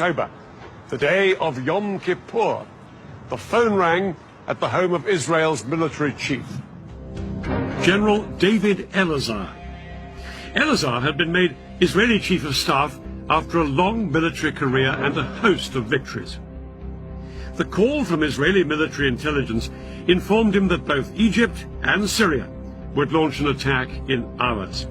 October, the day of Yom Kippur, the phone rang at the home of Israel's military chief. General David Elazar. Elazar had been made Israeli Chief of Staff after a long military career and a host of victories. The call from Israeli military intelligence informed him that both Egypt and Syria would launch an attack in hours.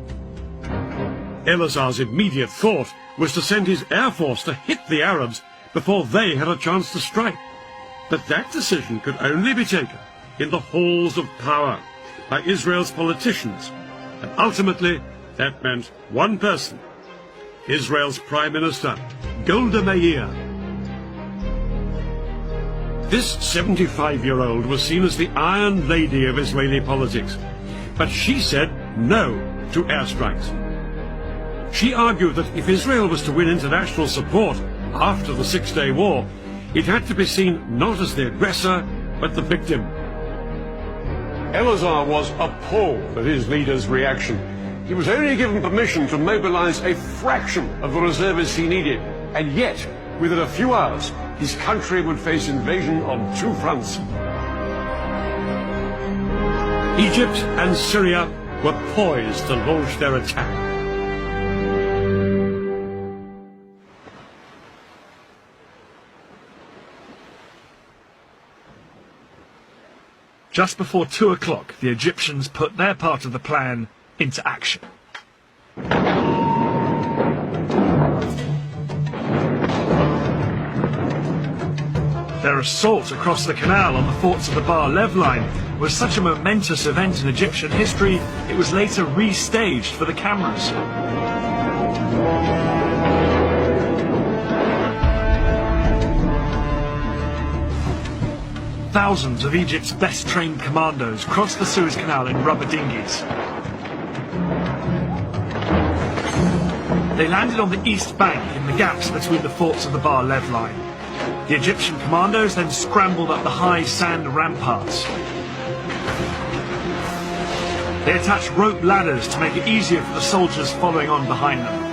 Elazar's immediate thought was to send his air force to hit the Arabs before they had a chance to strike. But that decision could only be taken in the halls of power by Israel's politicians, and ultimately that meant one person, Israel's Prime Minister, Golda Meir. This 75-year-old was seen as the Iron Lady of Israeli politics, but she said no to airstrikes. She argued that if Israel was to win international support after the Six-Day War, it had to be seen not as the aggressor, but the victim. Elazar was appalled at his leader's reaction. He was only given permission to mobilize a fraction of the reservists he needed, and yet, within a few hours, his country would face invasion on two fronts. Egypt and Syria were poised to launch their attack. Just before 2 o'clock, the Egyptians put their part of the plan into action. Their assault across the canal on the forts of the Bar Lev line was such a momentous event in Egyptian history, it was later restaged for the cameras. Thousands of Egypt's best-trained commandos crossed the Suez Canal in rubber dinghies. They landed on the east bank in the gaps between the forts of the Bar Lev line. The Egyptian commandos then scrambled up the high sand ramparts. They attached rope ladders to make it easier for the soldiers following on behind them.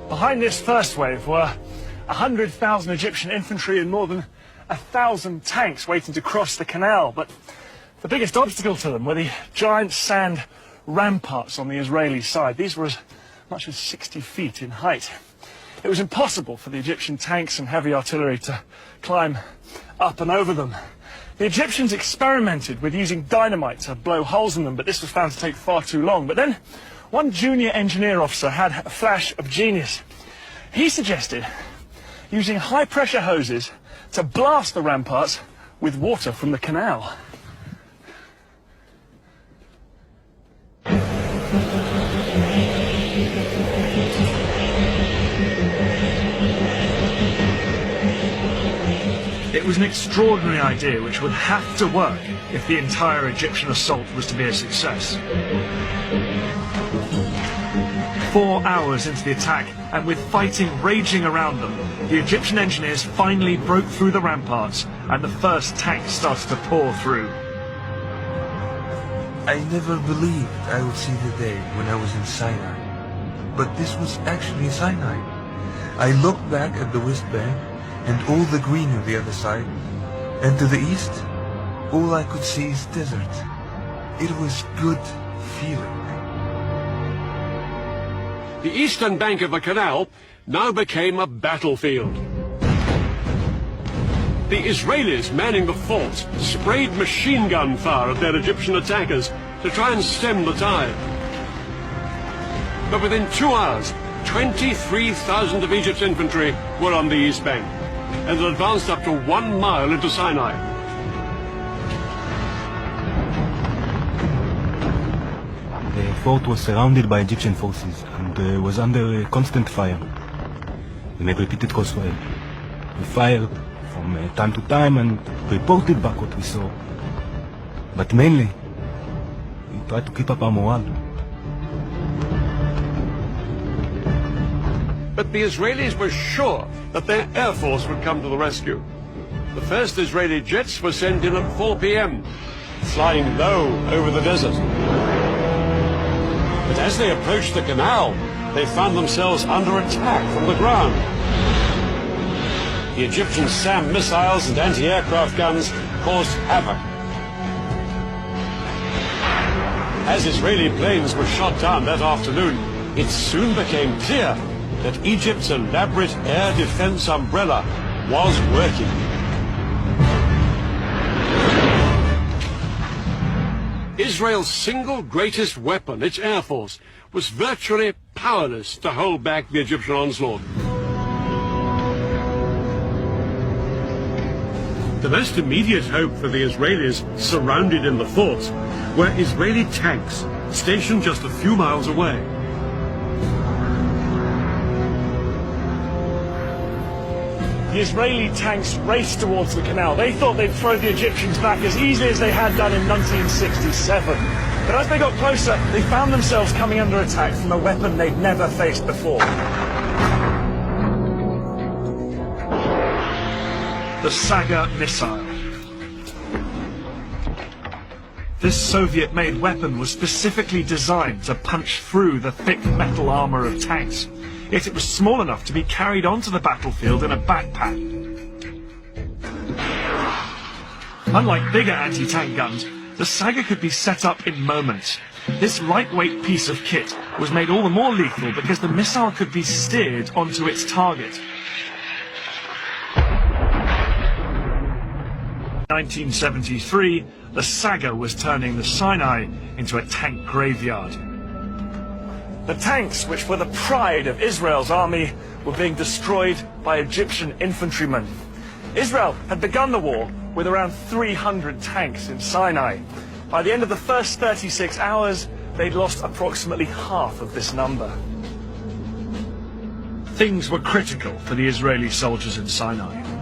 Behind this first wave were 100,000 Egyptian infantry and more than 1,000 tanks waiting to cross the canal, but the biggest obstacle to them were the giant sand ramparts on the Israeli side. These were as much as 60 feet in height. It was impossible for the Egyptian tanks and heavy artillery to climb up and over them. The Egyptians experimented with using dynamite to blow holes in them, but this was found to take far too long. But then one junior engineer officer had a flash of genius. He suggested using high-pressure hoses to blast the ramparts with water from the canal. It was an extraordinary idea which would have to work if the entire Egyptian assault was to be a success. 4 hours into the attack, and with fighting raging around them, the Egyptian engineers finally broke through the ramparts, and the first tanks started to pour through. I never believed I would see the day when I was in Sinai. But this was actually Sinai. I looked back at the West Bank, and all the green on the other side, and to the east, all I could see is desert. It was good feeling. The eastern bank of the canal now became a battlefield. The Israelis manning the forts sprayed machine gun fire at their Egyptian attackers to try and stem the tide. But within 2 hours, 23,000 of Egypt's infantry were on the east bank, and had advanced up to 1 mile into Sinai. The fort was surrounded by Egyptian forces and was under constant fire. We made repeated crossfire. We fired from time to time and reported back what we saw. But mainly, we tried to keep up our morale. But the Israelis were sure that their air force would come to the rescue. The first Israeli jets were sent in at 4 p.m., flying low over the desert. But as they approached the canal, they found themselves under attack from the ground. The Egyptian SAM missiles and anti-aircraft guns caused havoc. As Israeli planes were shot down that afternoon, it soon became clear that Egypt's elaborate air defense umbrella was working. Israel's single greatest weapon, its air force, was virtually powerless to hold back the Egyptian onslaught. The most immediate hope for the Israelis surrounded in the forts were Israeli tanks stationed just a few miles away. The Israeli tanks raced towards the canal. They thought they'd throw the Egyptians back as easily as they had done in 1967. But as they got closer, they found themselves coming under attack from a weapon they'd never faced before. The Saga missile. This Soviet-made weapon was specifically designed to punch through the thick metal armor of tanks. Yet it was small enough to be carried onto the battlefield in a backpack. Unlike bigger anti-tank guns, the Saga could be set up in moments. This lightweight piece of kit was made all the more lethal because the missile could be steered onto its target. 1973, the Saga was turning the Sinai into a tank graveyard. The tanks, which were the pride of Israel's army, were being destroyed by Egyptian infantrymen. Israel had begun the war with around 300 tanks in Sinai. By the end of the first 36 hours, they'd lost approximately half of this number. Things were critical for the Israeli soldiers in Sinai.